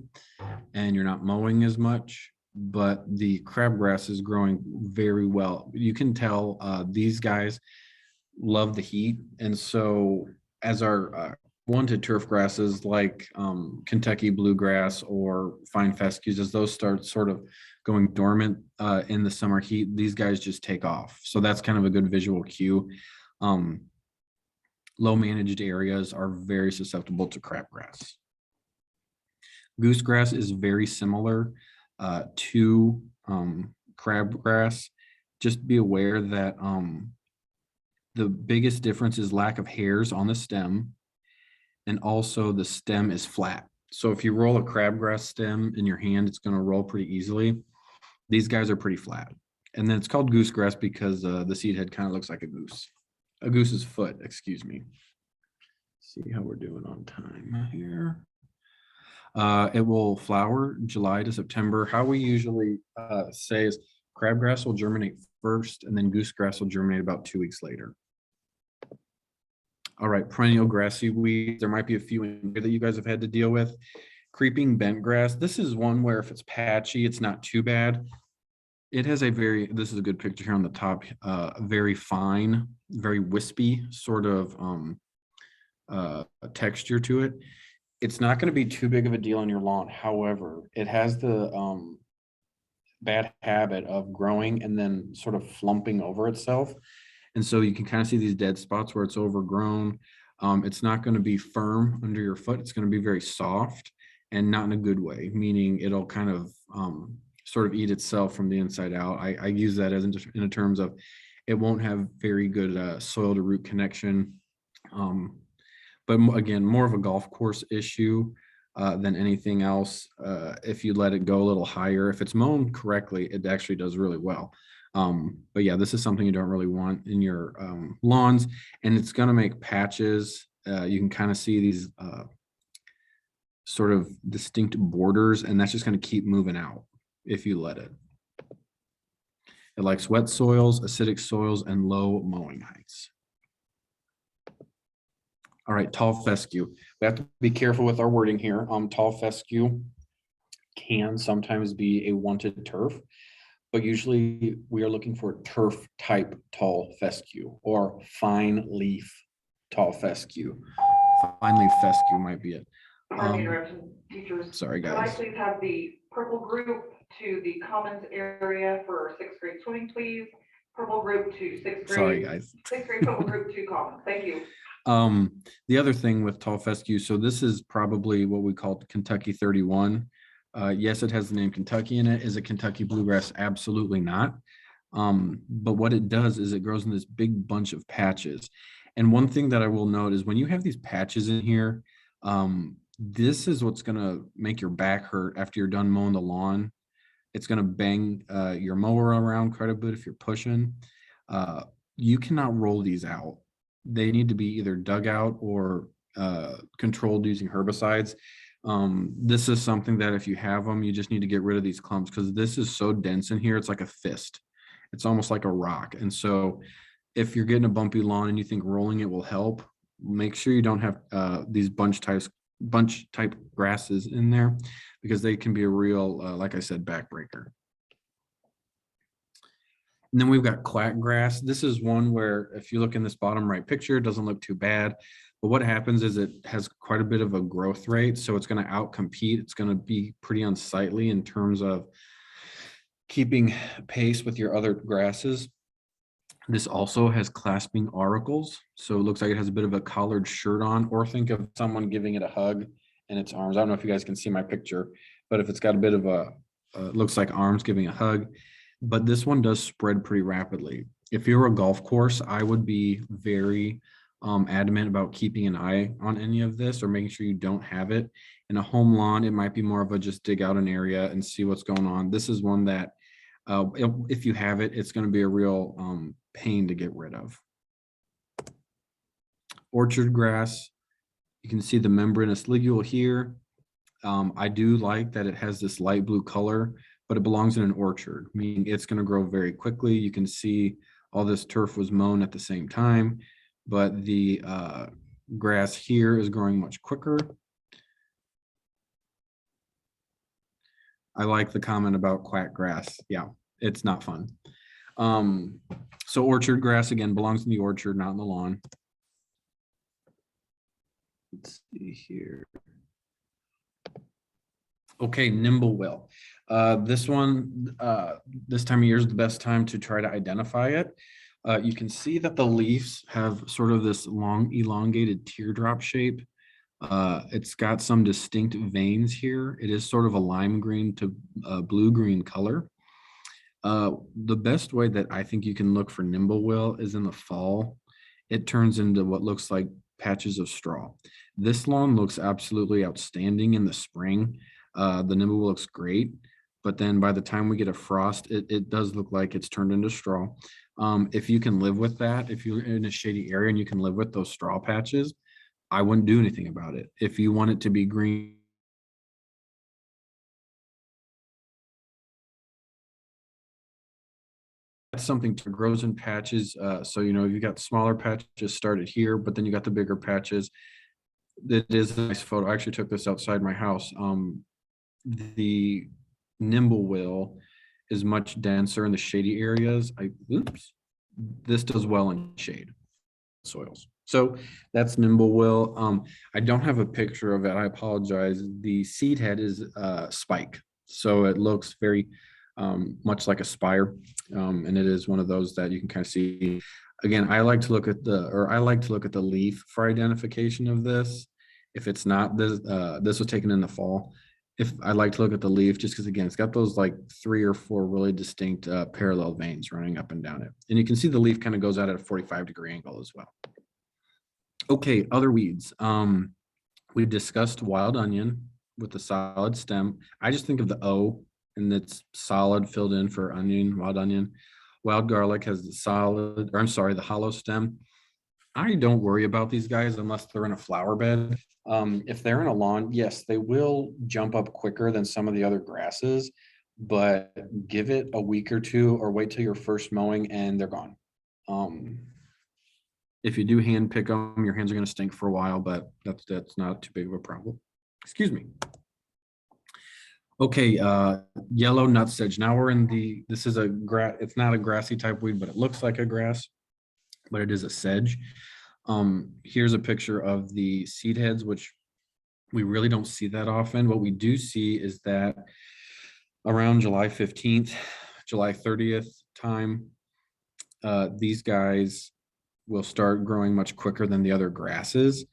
and you're not mowing as much, but the crabgrass is growing very well. You can tell these guys love the heat. And so as our wanted turf grasses like Kentucky bluegrass or fine fescues, as those start sort of going dormant in the summer heat, these guys just take off. So that's kind of a good visual cue. Low managed areas are very susceptible to crabgrass. Goosegrass is very similar to crabgrass. Just be aware that the biggest difference is lack of hairs on the stem, and also the stem is flat. So if you roll a crabgrass stem in your hand, it's going to roll pretty easily. These guys are pretty flat. And then it's called goosegrass because the seed head kind of looks like a goose's foot, excuse me. See how we're doing on time here. It will flower July to September. How we usually say is crabgrass will germinate first, and then goosegrass will germinate about 2 weeks later. All right, perennial grassy weeds. There might be a few in here that you guys have had to deal with. Creeping bentgrass. This is one where if it's patchy, it's not too bad. It has this is a good picture here on the top, very fine, very wispy sort of texture to it. It's not going to be too big of a deal on your lawn. However, it has the bad habit of growing and then sort of flumping over itself. And so you can kind of see these dead spots where it's overgrown. It's not going to be firm under your foot. It's going to be very soft, and not in a good way, meaning it'll kind of sort of eat itself from the inside out. I use that as in terms of it won't have very good soil to root connection. But again, more of a golf course issue than anything else. If you let it go a little higher, if it's mown correctly, it actually does really well. But yeah, this is something you don't really want in your lawns, and it's going to make patches. You can kind of see these sort of distinct borders, and that's just going to keep moving out if you let it. It likes wet soils, acidic soils, and low mowing heights. All right, tall fescue. We have to be careful with our wording here. Tall fescue can sometimes be a wanted turf, but usually we are looking for turf type tall fescue or fine leaf tall fescue. Fine leaf fescue might be it. Pardon the interruption, teachers. Sorry, Could I guys. please have the purple group to the commons area for sixth grade swimming, please? Purple group to sixth grade. Sorry, guys. Sixth grade purple group to commons. Thank you. The other thing with tall fescue, so this is probably what we call Kentucky 31. Yes, it has the name Kentucky in it. Is it Kentucky bluegrass? Absolutely not. But what it does is it grows in this big bunch of patches. And one thing that I will note is when you have these patches in here, this is what's going to make your back hurt after you're done mowing the lawn. It's going to bang your mower around quite a bit if you're pushing. You cannot roll these out. They need to be either dug out or controlled using herbicides. This is something that if you have them, you just need to get rid of these clumps because this is so dense in here. It's like a fist. It's almost like a rock. And so if you're getting a bumpy lawn and you think rolling it will help, make sure you don't have these bunch type grasses in there because they can be a real, like I said, backbreaker. And then we've got quack grass. This is one where if you look in this bottom right picture, it doesn't look too bad. But what happens is it has quite a bit of a growth rate. So it's going to outcompete. It's going to be pretty unsightly in terms of keeping pace with your other grasses. This also has clasping auricles. So it looks like it has a bit of a collared shirt on, or think of someone giving it a hug in its arms. I don't know if you guys can see my picture, but if it's got a bit of a, looks like arms giving a hug. But this one does spread pretty rapidly. If you're a golf course, I would be very adamant about keeping an eye on any of this or making sure you don't have it. In a home lawn, it might be more of a just dig out an area and see what's going on. This is one that if you have it, it's going to be a real pain to get rid of. Orchard grass, you can see the membranous ligule here. I do like that it has this light blue color, but it belongs in an orchard, meaning it's going to grow very quickly. You can see all this turf was mown at the same time, but the grass here is growing much quicker. I like the comment about quack grass. Yeah, it's not fun. So orchard grass, again, belongs in the orchard, not in the lawn. Let's see here. Okay, nimble-will. This one, this time of year is the best time to try to identify it. You can see that the leaves have sort of this long elongated teardrop shape. It's got some distinct veins here. It is sort of a lime green to blue-green color. The best way that I think you can look for nimble-will is in the fall. It turns into what looks like patches of straw. This lawn looks absolutely outstanding in the spring. The nimble-will looks great, but then by the time we get a frost, it does look like it's turned into straw. If you can live with that, if you're in a shady area and you can live with those straw patches, I wouldn't do anything about it. If you want it to be green, that's something to grows in patches. So, you know, you got smaller patches started here, but then you got the bigger patches. It is a nice photo. I actually took this outside my house. The nimble-will is much denser in the shady areas. This does well in shade soils. So that's nimble-will. I don't have a picture of it. I apologize. The seed head is spike. So it looks very much like a spire. And it is one of those that you can kind of see. Again, I like to look at the leaf for identification of this. If it's not this, this was taken in the fall. If I like to look at the leaf, just because again, it's got those like 3 or 4 really distinct parallel veins running up and down it. And you can see the leaf kind of goes out at a 45-degree angle as well. Okay, other weeds. We've discussed wild onion with the solid stem. I just think of the O and it's solid filled in for onion, wild onion. Wild garlic has the solid, or I'm sorry, the hollow stem. I don't worry about these guys unless they're in a flower bed. If they're in a lawn, yes, they will jump up quicker than some of the other grasses, but give it a week or two or wait till your first mowing and they're gone. If you do hand pick them, your hands are going to stink for a while, but that's not too big of a problem. Excuse me. Okay, yellow nut sedge. Now we're in this is it's not a grassy type weed, but it looks like a grass, but it is a sedge. Here's a picture of the seed heads, which we really don't see that often. What we do see is that around July 15th, July 30th time, these guys will start growing much quicker than the other grasses.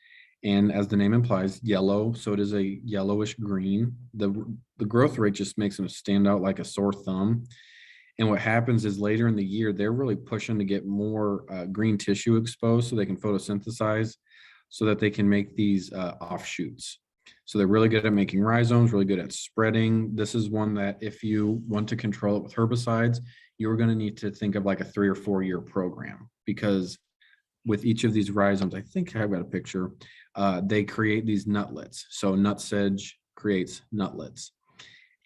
And as the name implies, yellow, so it is a yellowish green. The growth rate just makes them stand out like a sore thumb. And what happens is later in the year, they're really pushing to get more green tissue exposed so they can photosynthesize so that they can make these offshoots. So they're really good at making rhizomes, really good at spreading. This is one that if you want to control it with herbicides, you're going to need to think of like a 3 or 4 year program, because with each of these rhizomes, I think I've got a picture, they create these nutlets. So nut sedge creates nutlets.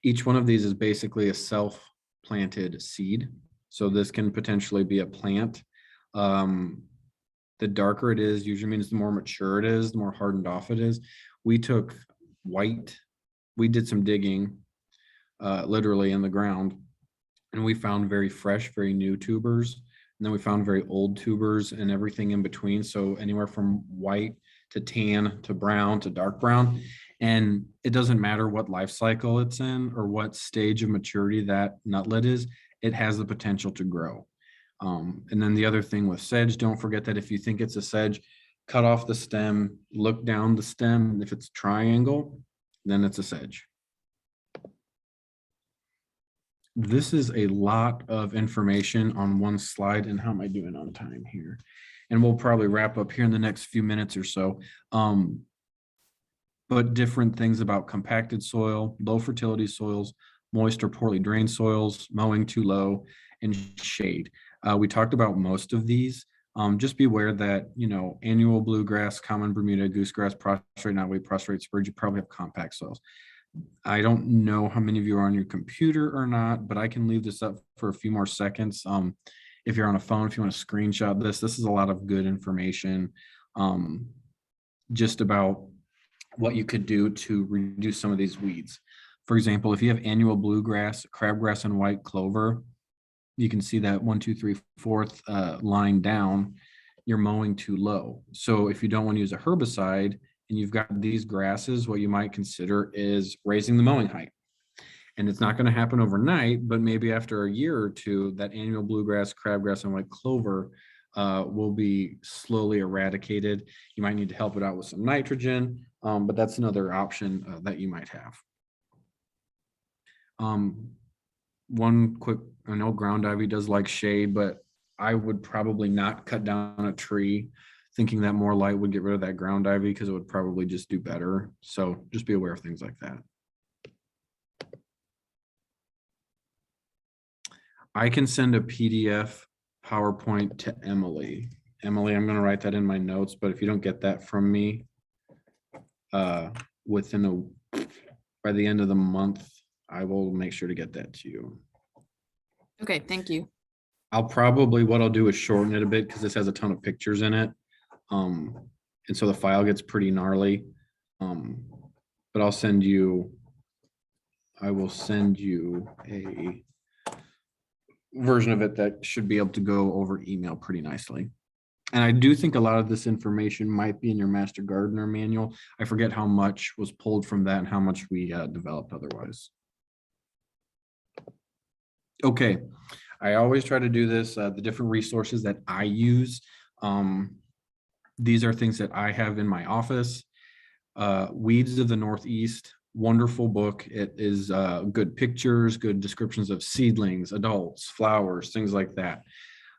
Each one of these is basically a self-planted seed. So this can potentially be a plant. The darker it is usually means the more mature it is, the more hardened off it is. We took white, we did some digging literally in the ground, and we found very fresh, very new tubers. And then we found very old tubers and everything in between. So anywhere from white to tan to brown to dark brown. And it doesn't matter what life cycle it's in or what stage of maturity that nutlet is, it has the potential to grow. And then the other thing with sedge, don't forget that if you think it's a sedge, cut off the stem, look down the stem. And if it's triangle, then it's a sedge. This is a lot of information on one slide. And how am I doing on time here? And we'll probably wrap up here in the next few minutes or so. But different things about compacted soil, low fertility soils, moist or poorly drained soils, mowing too low, and shade. We talked about most of these. Just be aware that, annual bluegrass, common Bermuda, goosegrass, prostrate, knotweed, prostrate spurge, you probably have compact soils. I don't know how many of you are on your computer or not, but I can leave this up for a few more seconds. If you're on a phone, if you want to screenshot this is a lot of good information just about what you could do to reduce some of these weeds. For example, if you have annual bluegrass, crabgrass, and white clover, you can see that 1, 2, 3, 4th line down, you're mowing too low. So if you don't want to use a herbicide, and you've got these grasses, what you might consider is raising the mowing height. And it's not going to happen overnight, but maybe after a year or two, that annual bluegrass, crabgrass, and white clover will be slowly eradicated. You might need to help it out with some nitrogen, but that's another option that you might have. One quick, I know ground ivy does like shade, but I would probably not cut down a tree thinking that more light would get rid of that ground ivy, because it would probably just do better. So just be aware of things like that. I can send a PDF PowerPoint to Emily. Emily, I'm going to write that in my notes, but if you don't get that from me by the end of the month, I will make sure to get that to you. Okay, thank you. what I'll do is shorten it a bit because this has a ton of pictures in it. And so the file gets pretty gnarly. But I will send you a version of it that should be able to go over email pretty nicely. And I do think a lot of this information might be in your Master Gardener manual. I forget how much was pulled from that and how much we developed otherwise. Okay, I always try to do this, the different resources that I use. These are things that I have in my office. Weeds of the Northeast, wonderful book. It is good pictures, good descriptions of seedlings, adults, flowers, things like that.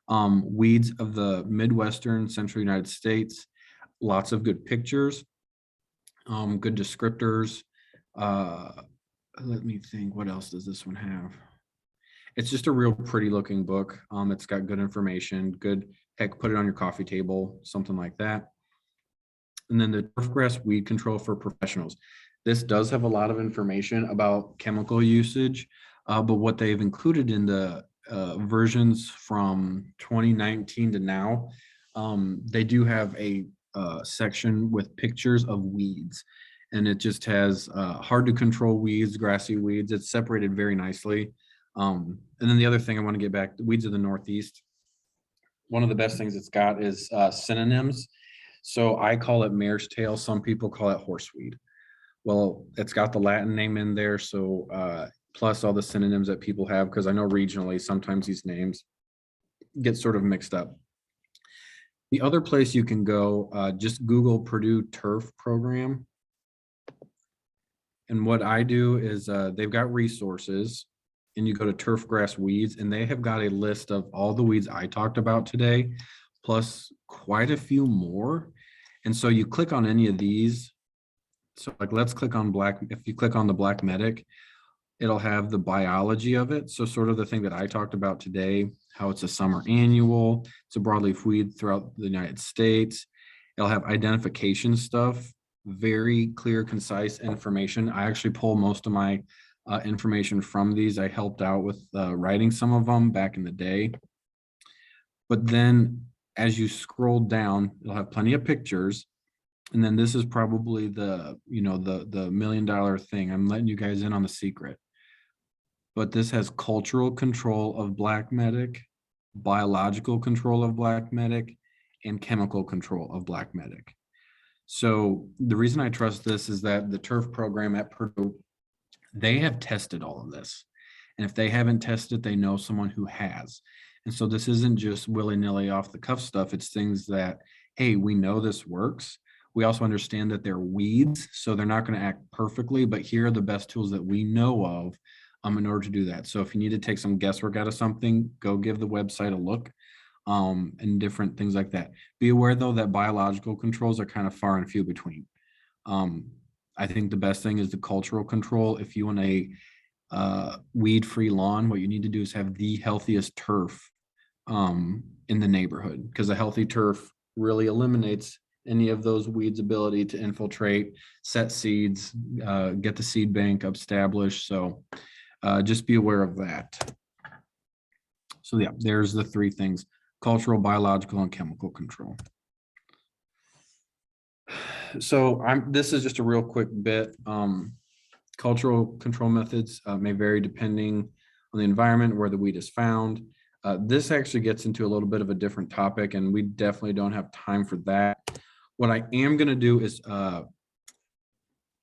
Weeds of the Midwestern Central United States, lots of good pictures, good descriptors. Let me think, what else does this one have? It's just a real pretty looking book. It's got good information, good, heck, put it on your coffee table, something like that. And then the turfgrass weed control for professionals. This does have a lot of information about chemical usage, but what they've included in the versions from 2019 to now, They do have a section with pictures of weeds, and it just has hard to control weeds, grassy weeds. It's separated very nicely. And then the other thing I want to get back, the weeds of the Northeast. One of the best things it's got is synonyms. So I call it mare's tail. Some people call it horseweed. Well, it's got the Latin name in there. So plus all the synonyms that people have, because I know regionally, sometimes these names get sort of mixed up. The other place you can go, just Google Purdue Turf Program. And what I do is they've got resources, and you go to turf grass weeds, and they have got a list of all the weeds I talked about today, plus quite a few more. And so you click on any of these. So like, let's click on if you click on the black medic, it'll have the biology of it. So sort of the thing that I talked about today, how it's a summer annual, it's a broadleaf weed throughout the United States. It'll have identification stuff, very clear, concise information. I actually pull most of my information from these. I helped out with writing some of them back in the day. But then as you scroll down, it'll have plenty of pictures. And then this is probably the $1 million thing. I'm letting you guys in on the secret. But this has cultural control of black medic, biological control of black medic, and chemical control of black medic. So the reason I trust this is that the turf program at Purdue, they have tested all of this. And if they haven't tested, they know someone who has. And so this isn't just willy-nilly off the cuff stuff. It's things that, hey, we know this works. We also understand that they're weeds, so they're not going to act perfectly, but here are the best tools that we know of in order to do that. So if you need to take some guesswork out of something, go give the website a look, and different things like that. Be aware though that biological controls are kind of far and few between. I think the best thing is the cultural control. If you want a weed-free lawn, what you need to do is have the healthiest turf in the neighborhood, because a healthy turf really eliminates any of those weeds' ability to infiltrate, set seeds, get the seed bank established. So just be aware of that. So yeah, there's the three things: cultural, biological, and chemical control. So this is just a real quick bit. Cultural control methods may vary depending on the environment where the weed is found. This actually gets into a little bit of a different topic, and we definitely don't have time for that. What I am going to do is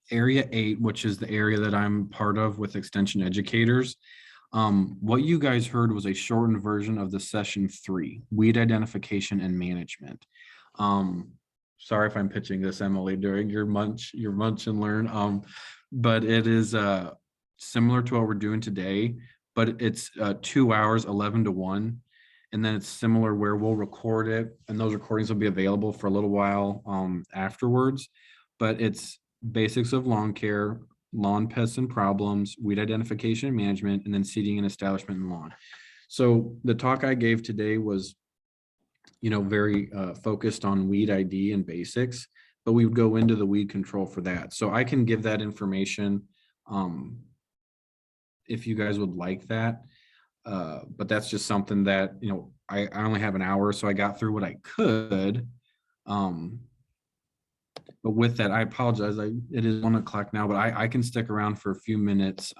Area 8, which is the area that I'm part of with Extension Educators. What you guys heard was a shortened version of the session 3, weed identification and management. Sorry if I'm pitching this, Emily, during your munch and learn. But it is similar to what we're doing today, but it's 2 hours, 11 to 1. And then it's similar where we'll record it, and those recordings will be available for a little while afterwards. But it's basics of lawn care, lawn pests and problems, weed identification and management, and then seeding and establishment in lawn. So the talk I gave today was, very focused on weed ID and basics, but we would go into the weed control for that. So I can give that information if you guys would like that. But that's just something that, I only have an hour, so I got through what I could. But with that, I apologize. It is 1 o'clock now, but I can stick around for a few minutes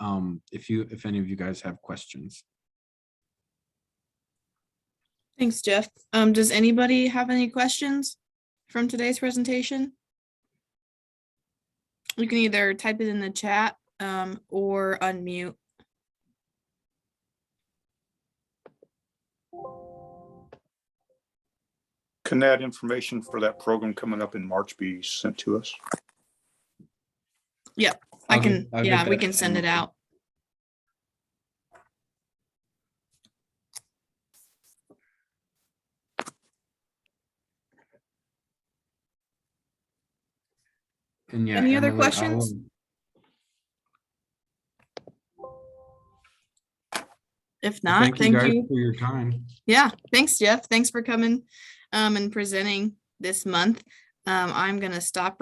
if any of you guys have questions. Thanks, Geoff. Does anybody have any questions from today's presentation? You can either type it in the chat or unmute. Can that information for that program coming up in March be sent to us? Yeah, we can send it out. And yeah, Any other Emily, questions? If not, thank guys you for your time. Yeah, thanks, Geoff. Thanks for coming and presenting this month. I'm going to stop